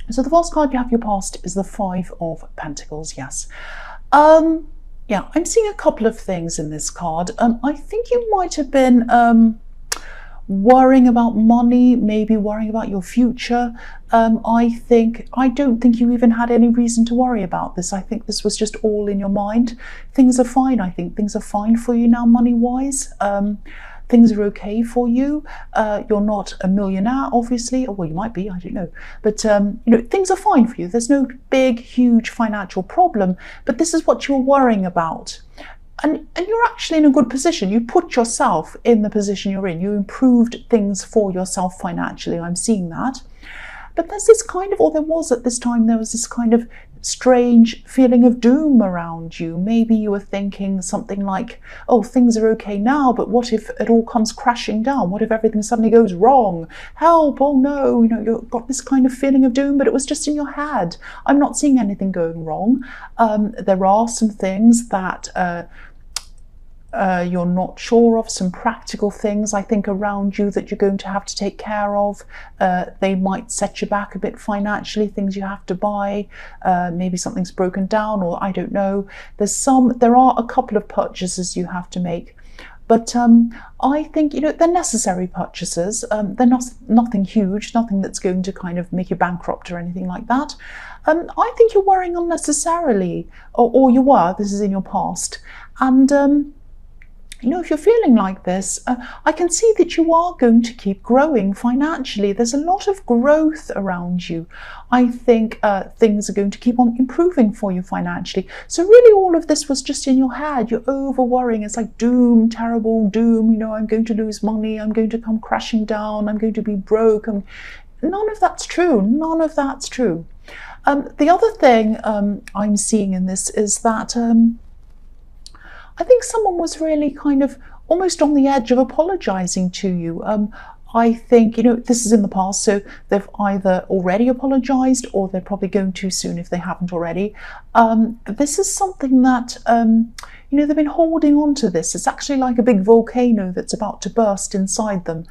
So the first card you have your past is the Five of Pentacles. Yes. Yeah, I'm seeing a couple of things in this card. I think you might have been worrying about money, maybe worrying about your future. I don't think you even had any reason to worry about this. I think this was just all in your mind. Things are fine. I think things are fine for you now, money-wise. Things are okay for you. You're not a millionaire, obviously, or well, you might be, I don't know. But things are fine for you. There's no big, huge financial problem, but this is what you're worrying about. And you're actually in a good position. You put yourself in the position you're in. You improved things for yourself financially. I'm seeing that. But there's this kind of, or there was at this time, there was this kind of strange feeling of doom around you. Maybe you were thinking something like, oh, things are okay now, but what if it all comes crashing down? What if everything suddenly goes wrong? Help, oh no, you've got this kind of feeling of doom, but it was just in your head. I'm not seeing anything going wrong. There are some things that you're not sure of, some practical things I think around you that you're going to have to take care of. They might set you back a bit financially, things you have to buy, maybe something's broken down, or I don't know. There are a couple of purchases you have to make. But I think, they're necessary purchases. They're nothing huge, nothing that's going to kind of make you bankrupt or anything like that. I think you're worrying unnecessarily, or you were. This is in your past. And if you're feeling like this, I can see that you are going to keep growing financially. There's a lot of growth around you. I think things are going to keep on improving for you financially. So really all of this was just in your head. You're over worrying. It's like doom, terrible doom. I'm going to lose money. I'm going to come crashing down. I'm going to be broke. None of that's true. None of that's true. The other thing I'm seeing in this is that I think someone was really kind of almost on the edge of apologizing to you. I think, this is in the past, so they've either already apologized or they're probably going to soon if they haven't already. This is something that, they've been holding on to this. It's actually like a big volcano that's about to burst inside them.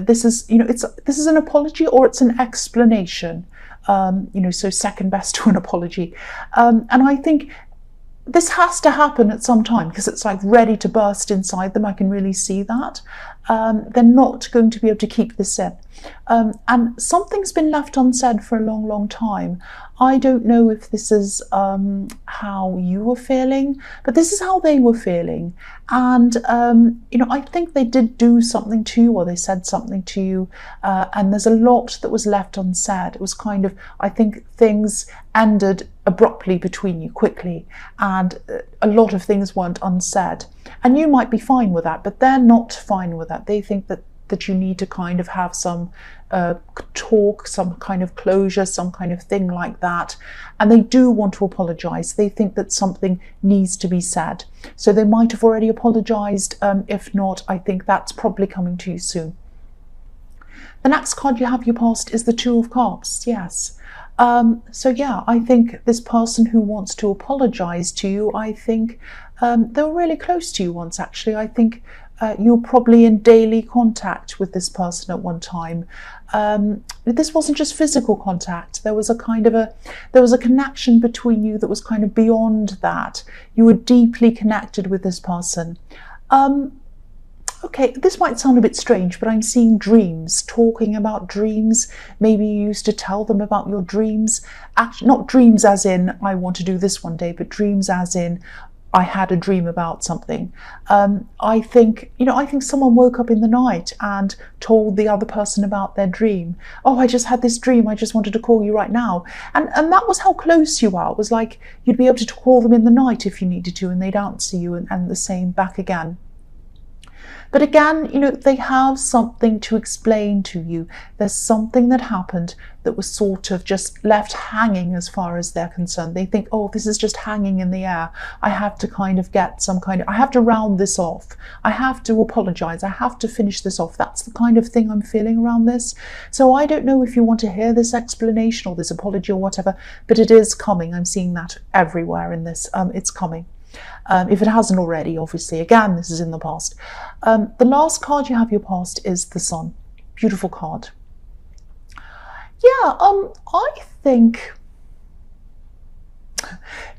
This is an apology or it's an explanation. So second best to an apology. And I think this has to happen at some time because it's like ready to burst inside them. I can really see that. They're not going to be able to keep this in. And something's been left unsaid for a long, long time. I don't know if this is how you were feeling, but this is how they were feeling. And, I think they did do something to you, or they said something to you, and there's a lot that was left unsaid. It was kind of, I think things ended abruptly between you quickly, and a lot of things weren't unsaid. And you might be fine with that, but they're not fine with that. They think that you need to kind of have some talk, some kind of closure, some kind of thing like that. And they do want to apologize. They think that something needs to be said. So they might have already apologized. If not, I think that's probably coming to you soon. The next card you have your past is the Two of Cups. Yes. So yeah, I think this person who wants to apologize to you, I think they were really close to you once, actually. I think you're probably in daily contact with this person at one time. This wasn't just physical contact. There was a connection between you that was kind of beyond that. You were deeply connected with this person. Okay, this might sound a bit strange, but I'm seeing dreams, talking about dreams. Maybe you used to tell them about your dreams. Actually, not dreams as in, I want to do this one day, but dreams as in, I had a dream about something. I think someone woke up in the night and told the other person about their dream. Oh, I just had this dream. I just wanted to call you right now. And that was how close you are. It was like you'd be able to call them in the night if you needed to, and they'd answer you, and the same back again. But again, they have something to explain to you. There's something that happened that was sort of just left hanging as far as they're concerned. They think, oh, this is just hanging in the air. I have to kind of I have to round this off. I have to apologize. I have to finish this off. That's the kind of thing I'm feeling around this. So I don't know if you want to hear this explanation or this apology or whatever, but it is coming. I'm seeing that everywhere in this. It's coming. If it hasn't already, obviously. Again, this is in the past. The last card you have your past is the Sun. Beautiful card. Yeah, I think,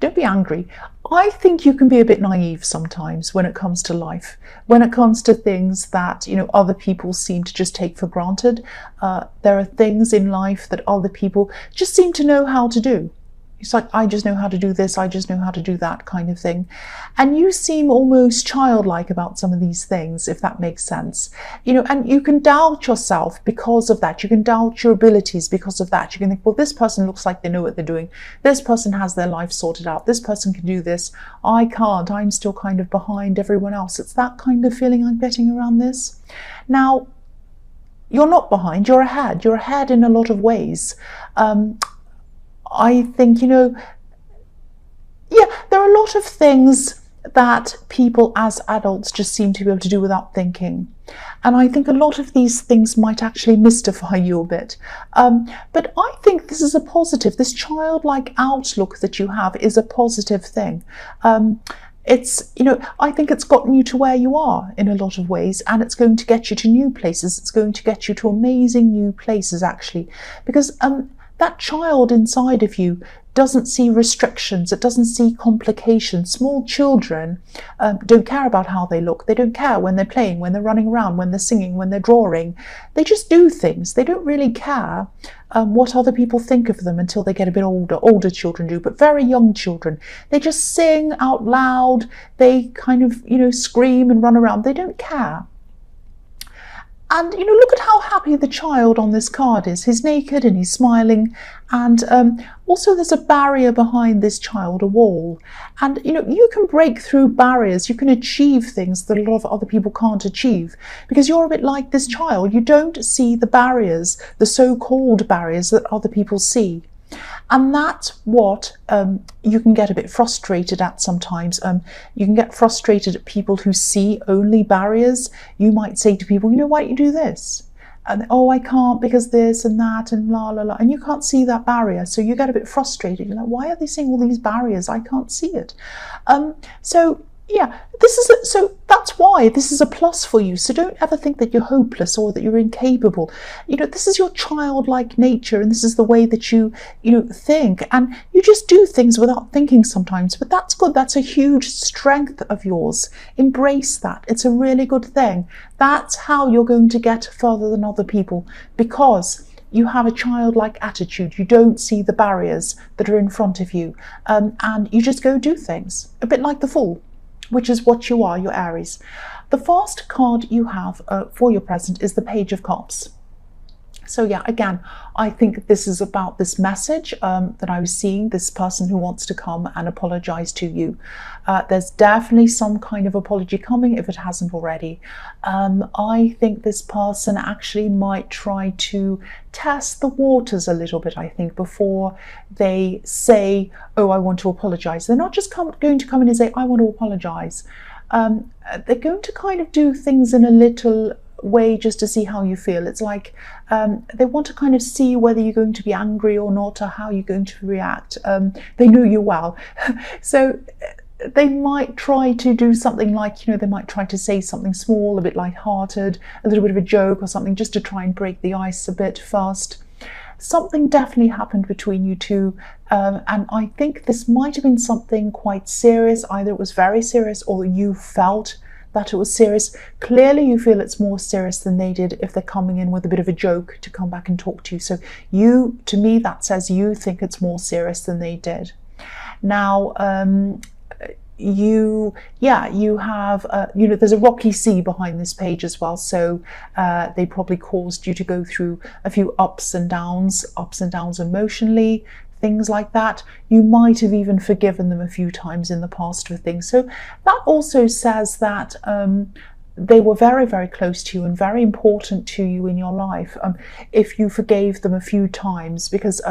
don't be angry. I think you can be a bit naive sometimes when it comes to life, when it comes to things that, other people seem to just take for granted. There are things in life that other people just seem to know how to do. It's like, I just know how to do this, I just know how to do that kind of thing. And you seem almost childlike about some of these things, if that makes sense. And you can doubt yourself because of that. You can doubt your abilities because of that. You can think, well, this person looks like they know what they're doing. This person has their life sorted out. This person can do this. I can't. I'm still kind of behind everyone else. It's that kind of feeling I'm getting around this. Now, you're not behind, you're ahead. You're ahead in a lot of ways. I think, there are a lot of things that people as adults just seem to be able to do without thinking. And I think a lot of these things might actually mystify you a bit. But I think this is a positive. This childlike outlook that you have is a positive thing. I think it's gotten you to where you are in a lot of ways, and it's going to get you to new places. It's going to get you to amazing new places, actually, because that child inside of you doesn't see restrictions, it doesn't see complications. Small children don't care about how they look. They don't care when they're playing, when they're running around, when they're singing, when they're drawing. They just do things. They don't really care what other people think of them until they get a bit older. Older children do, but very young children, they just sing out loud. They kind of, scream and run around. They don't care. And, look at how happy the child on this card is. He's naked and he's smiling. And also there's a barrier behind this child, a wall. And, you can break through barriers. You can achieve things that a lot of other people can't achieve. Because you're a bit like this child. You don't see the barriers, the so-called barriers that other people see. And that's what you can get a bit frustrated at sometimes. You can get frustrated at people who see only barriers. You might say to people, why don't you do this? And, oh, I can't because this and that and la, la, la. And you can't see that barrier. So you get a bit frustrated. You're like, why are they seeing all these barriers? I can't see it. Yeah, so that's why this is a plus for you. So don't ever think that you're hopeless or that you're incapable. This is your childlike nature, and this is the way that you think, and you just do things without thinking sometimes. But that's good. That's a huge strength of yours. Embrace that. It's a really good thing. That's how you're going to get further than other people, because you have a childlike attitude. You don't see the barriers that are in front of you, and you just go do things. A bit like the Fool, which is what you are, your Aries. The first card you have for your present is the Page of Cups. So yeah, again, I think this is about this message that I was seeing, this person who wants to come and apologize to you. There's definitely some kind of apology coming if it hasn't already. I think this person actually might try to test the waters a little bit, I think, before they say, oh, I want to apologize. They're not just going to come in and say, I want to apologize. They're going to kind of do things in a little way just to see how you feel. It's like they want to kind of see whether you're going to be angry or not, or how you're going to react. They know you well. So they might try to do something like, they might try to say something small, a bit light-hearted, a little bit of a joke or something, just to try and break the ice a bit first. Something definitely happened between you two, and I think this might have been something quite serious. Either it was very serious or you felt that it was serious. Clearly you feel it's more serious than they did if they're coming in with a bit of a joke to come back and talk to you. So to me, that says you think it's more serious than they did. Now, you have, there's a rocky sea behind this page as well. So they probably caused you to go through a few ups and downs emotionally, things like that. You might have even forgiven them a few times in the past for things. So that also says that they were very, very close to you and very important to you in your life, if you forgave them a few times, because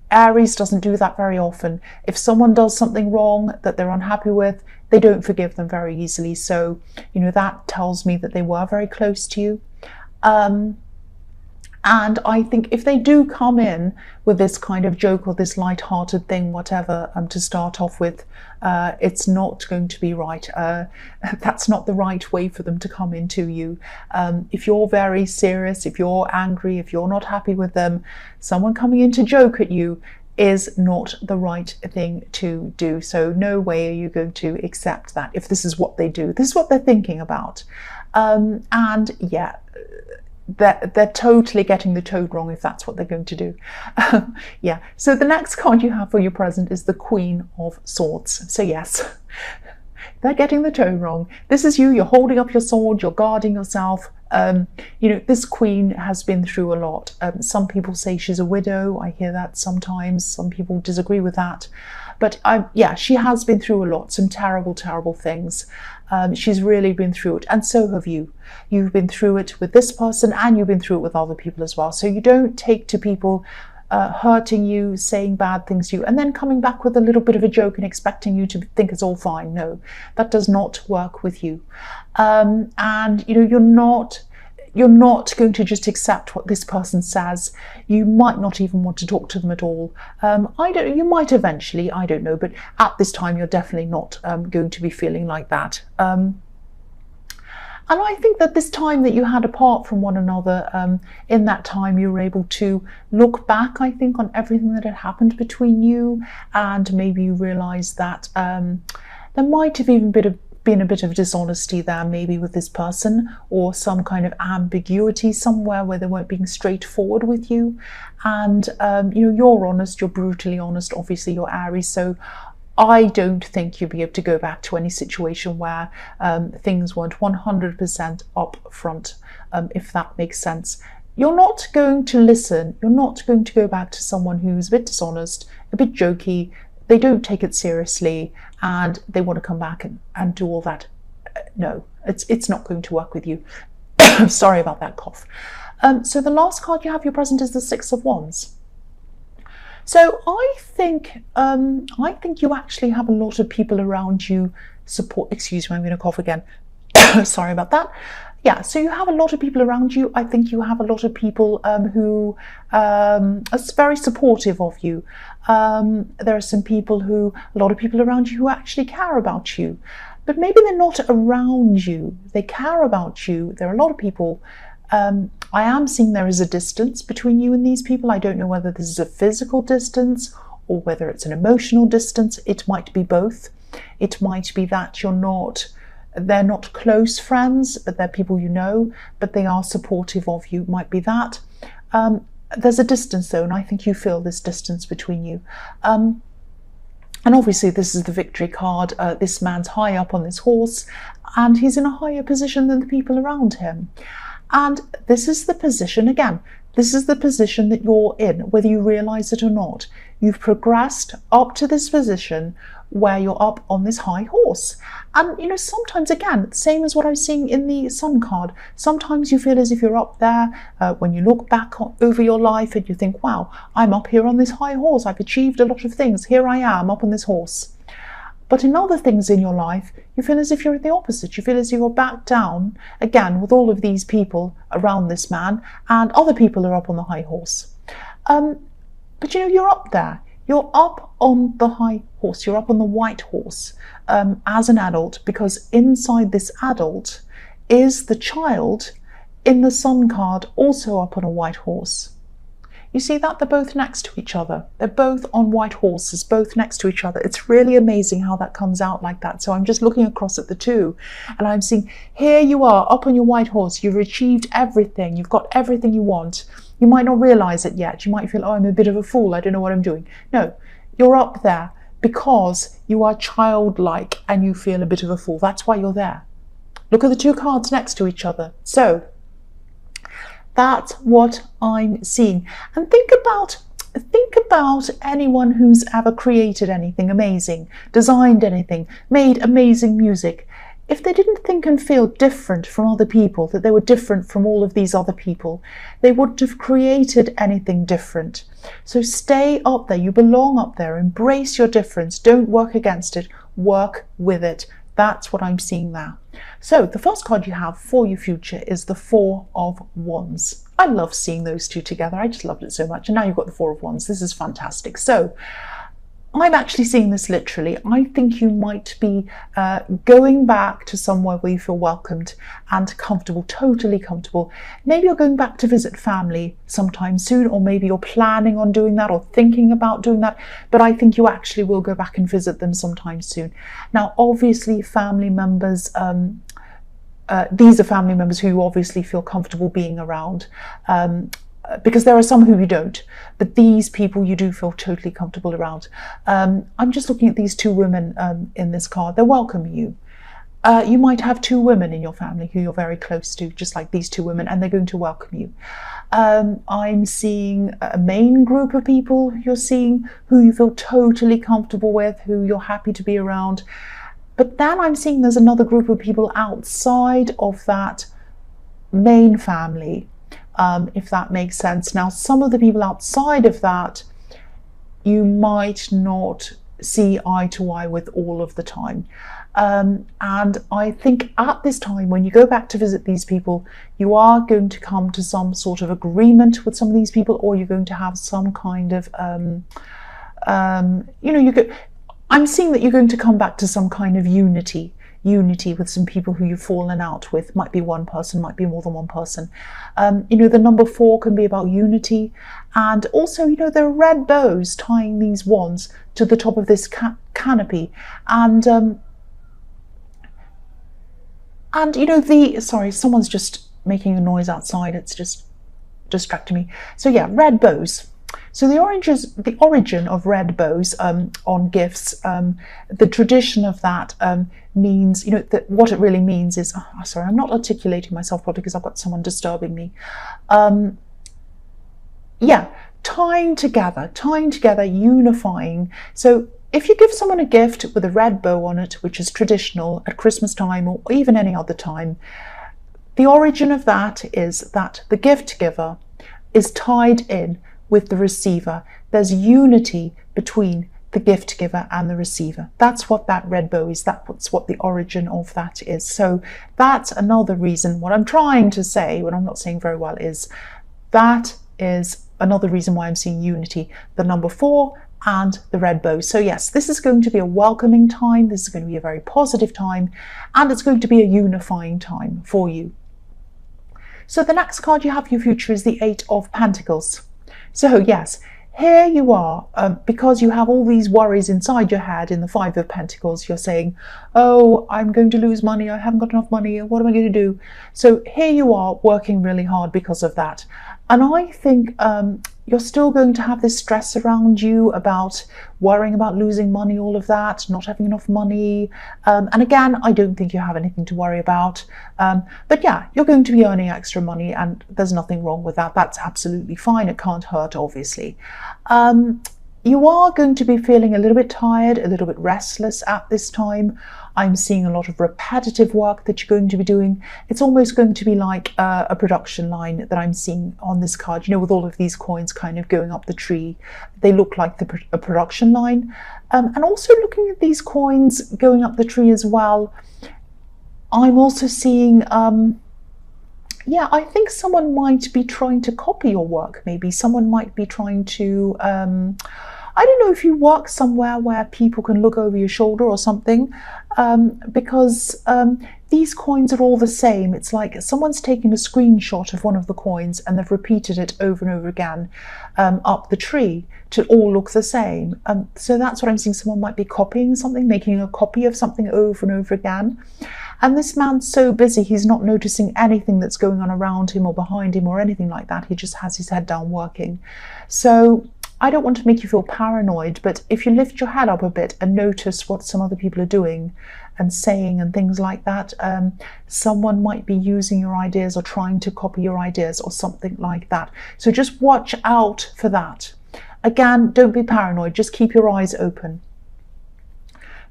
Aries doesn't do that very often. If someone does something wrong that they're unhappy with, they don't forgive them very easily. So, that tells me that they were very close to you. And I think if they do come in with this kind of joke or this light-hearted thing, whatever, to start off with, it's not going to be right. That's not the right way for them to come into you. If you're very serious, if you're angry, if you're not happy with them, someone coming in to joke at you is not the right thing to do. So no way are you going to accept that if this is what they do. This is what they're thinking about. And yeah, they're totally getting the toad wrong if that's what they're going to do. Yeah, so the next card you have for your present is the Queen of Swords. So yes, they're getting the toad wrong. This is you, you're holding up your sword, you're guarding yourself. You know, this queen has been through a lot. Some people say she's a widow. I hear that sometimes. Some people disagree with that. But yeah, she has been through a lot, some terrible, terrible things. She's really been through it, and so have you. You've been through it with this person, and you've been through it with other people as well. So you don't take to people hurting you, saying bad things to you, and then coming back with a little bit of a joke and expecting you to think it's all fine. No, that does not work with you. And you know, you're not going to just accept what this person says. You might not even want to talk to them at all. You might eventually, I don't know, but at this time you're definitely not going to be feeling like that. And I think that this time that you had apart from one another, in that time you were able to look back, I think, on everything that had happened between you, and maybe you realised that there might have even been a bit of dishonesty there, maybe with this person, or some kind of ambiguity somewhere where they weren't being straightforward with you. And you know, you're honest, you're brutally honest, obviously you're Aries, so I don't think you'll be able to go back to any situation where things weren't 100% up front, if that makes sense. You're not going to listen, you're not going to go back to someone who's a bit dishonest, a bit jokey, they don't take it seriously, and they want to come back and do all that. No, it's not going to work with you. Sorry about that cough. So the last card you have your present is the Six of Wands. So I think you actually have a lot of people around you support. Excuse me, I'm going to cough again. Sorry about that. Yeah, so you have a lot of people around you. I think you have a lot of people who are very supportive of you. There are some people a lot of people around you who actually care about you, but maybe they're not around you. They care about you. There are a lot of people. I am seeing there is a distance between you and these people. I don't know whether this is a physical distance or whether it's an emotional distance. It might be both. It might be that they're not close friends, but they're people you know, but they are supportive of you. Might be that. There's a distance though, and I think you feel this distance between you. And obviously this is the Victory card. This man's high up on this horse, and he's in a higher position than the people around him. And this is the position, again, this is the position that you're in, whether you realise it or not. You've progressed up to this position where you're up on this high horse. And, you know, sometimes, again, same as what I was seeing in the Sun card, sometimes you feel as if you're up there when you look back over your life and you think, wow, I'm up here on this high horse. I've achieved a lot of things. Here I am up on this horse. But in other things in your life, you feel as if you're at the opposite. You feel as if you're back down, again, with all of these people around this man, and other people are up on the high horse. But you know, you're up there. You're up on the high horse. You're up on the white horse as an adult, because inside this adult is the child in the Sun card, also up on a white horse. You see that? They're both next to each other. They're both on white horses, both next to each other. It's really amazing how that comes out like that. So I'm just looking across at the two, and I'm seeing, here you are up on your white horse. You've achieved everything. You've got everything you want. You might not realize it yet. You might feel, oh, I'm a bit of a fool. I don't know what I'm doing. No, you're up there because you are childlike and you feel a bit of a fool. That's why you're there. Look at the two cards next to each other. So that's what I'm seeing. And think about anyone who's ever created anything amazing, designed anything, made amazing music. If they didn't think and feel different from other people, that they were different from all of these other people, they wouldn't have created anything different. So stay up there. You belong up there. Embrace your difference. Don't work against it. Work with it. That's what I'm seeing there. So the first card you have for your future is the Four of Wands. I love seeing those two together. I just loved it so much. And now you've got the Four of Wands. This is fantastic. So I'm actually seeing this literally. I think you might be going back to somewhere where you feel welcomed and comfortable, totally comfortable. Maybe you're going back to visit family sometime soon, or maybe you're planning on doing that or thinking about doing that. But I think you actually will go back and visit them sometime soon. Now, obviously, family members, these are family members who you obviously feel comfortable being around. Because there are some who you don't, but these people you do feel totally comfortable around. I'm just looking at these two women in this card. They're welcoming you. You might have two women in your family who you're very close to, just like these two women, and they're going to welcome you. I'm seeing a main group of people you're seeing who you feel totally comfortable with, who you're happy to be around. But then I'm seeing there's another group of people outside of that main family. If that makes sense. Now, some of the people outside of that, you might not see eye to eye with all of the time. And I think at this time, when you go back to visit these people, you are going to come to some sort of agreement with some of these people, or you're going to have some kind of, I'm seeing that you're going to come back to some kind of unity with some people who you've fallen out with. Might be one person, might be more than one person. The number 4 can be about unity. And also, there are red bows tying these wands to the top of this canopy. And sorry, someone's just making a noise outside. It's just distracting me. So yeah, red bows. So the origin of red bows on gifts, the tradition of that means, that what it really means is, sorry, I'm not articulating myself properly because I've got someone disturbing me. Tying together, unifying. So if you give someone a gift with a red bow on it, which is traditional at Christmas time or even any other time, the origin of that is that the gift giver is tied in with the receiver. There's unity between the gift giver and the receiver. That's what that red bow is. That's what the origin of that is. So that's another reason. What I'm trying to say, what I'm not saying very well, is that is another reason why I'm seeing unity. The number 4 and the red bow. So yes, this is going to be a welcoming time. This is going to be a very positive time, and it's going to be a unifying time for you. So the next card you have for your future is the 8 of Pentacles. So yes, here you are, because you have all these worries inside your head in the 5 of Pentacles. You're saying, oh, I'm going to lose money. I haven't got enough money. What am I going to do? So here you are working really hard because of that. And I think you're still going to have this stress around you about worrying about losing money, all of that, not having enough money. And again, I don't think you have anything to worry about. But yeah, you're going to be earning extra money, and there's nothing wrong with that. That's absolutely fine. It can't hurt, obviously. You are going to be feeling a little bit tired, a little bit restless at this time. I'm seeing a lot of repetitive work that you're going to be doing. It's almost going to be like a production line that I'm seeing on this card, with all of these coins kind of going up the tree. They look like a production line. And also looking at these coins going up the tree as well, I'm also seeing, I think someone might be trying to copy your work. Maybe someone might be trying to, I don't know if you work somewhere where people can look over your shoulder or something, because these coins are all the same. It's like someone's taken a screenshot of one of the coins and they've repeated it over and over again up the tree to all look the same. So that's what I'm seeing. Someone might be copying something, making a copy of something over and over again. And this man's so busy, he's not noticing anything that's going on around him or behind him or anything like that. He just has his head down working. So I don't want to make you feel paranoid, but if you lift your head up a bit and notice what some other people are doing and saying and things like that, someone might be using your ideas or trying to copy your ideas or something like that. So just watch out for that. Again, don't be paranoid, just keep your eyes open.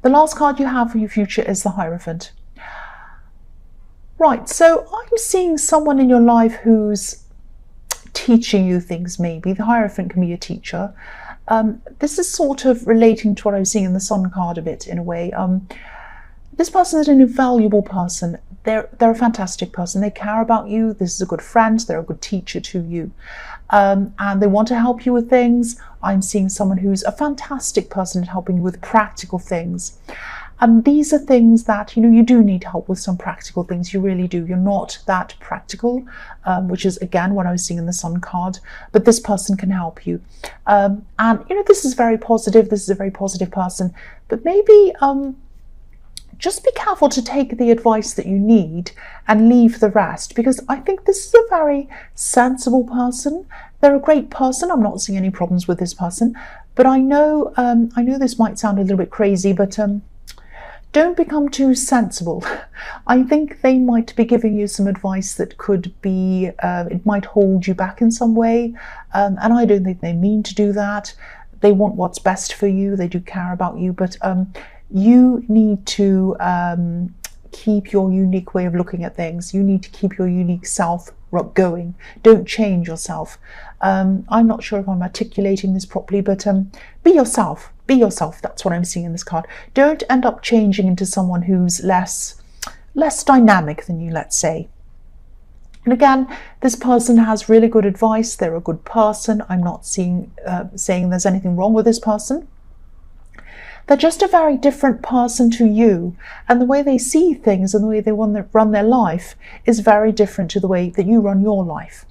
The last card you have for your future is the Hierophant. Right, so I'm seeing someone in your life who's teaching you things, maybe. The Hierophant can be a teacher. This is sort of relating to what I was seeing in the Sun card a bit, in a way. This person is an invaluable person. they're a fantastic person. They care about you. This is a good friend. They're a good teacher to you. And they want to help you with things. I'm seeing someone who's a fantastic person at helping you with practical things. And these are things that, you do need help with some practical things. You really do. You're not that practical, which is, again, what I was seeing in the Sun card. But this person can help you. And, this is very positive. This is a very positive person. But maybe just be careful to take the advice that you need and leave the rest, because I think this is a very sensible person. They're a great person. I'm not seeing any problems with this person. But I know this might sound a little bit crazy, but don't become too sensible. I think they might be giving you some advice that could be, it might hold you back in some way. And I don't think they mean to do that. They want what's best for you. They do care about you. But you need to keep your unique way of looking at things. You need to keep your unique self going. Don't change yourself. I'm not sure if I'm articulating this properly, but be yourself. Be yourself. That's what I'm seeing in this card. Don't end up changing into someone who's less dynamic than you, let's say. And again, this person has really good advice. They're a good person. I'm not saying there's anything wrong with this person. They're just a very different person to you, and the way they see things and the way they want to run their life is very different to the way that you run your life.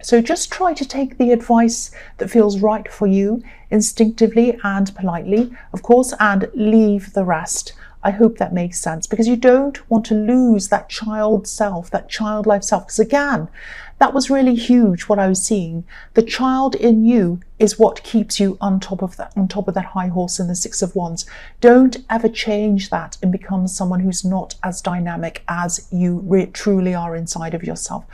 So just try to take the advice that feels right for you, instinctively and politely, of course, and leave the rest. I hope that makes sense, because you don't want to lose that child self, that childlike self. Because again, that was really huge, what I was seeing. The child in you is what keeps you on top of that high horse in the Six of Wands. Don't ever change that and become someone who's not as dynamic as you truly are inside of yourself.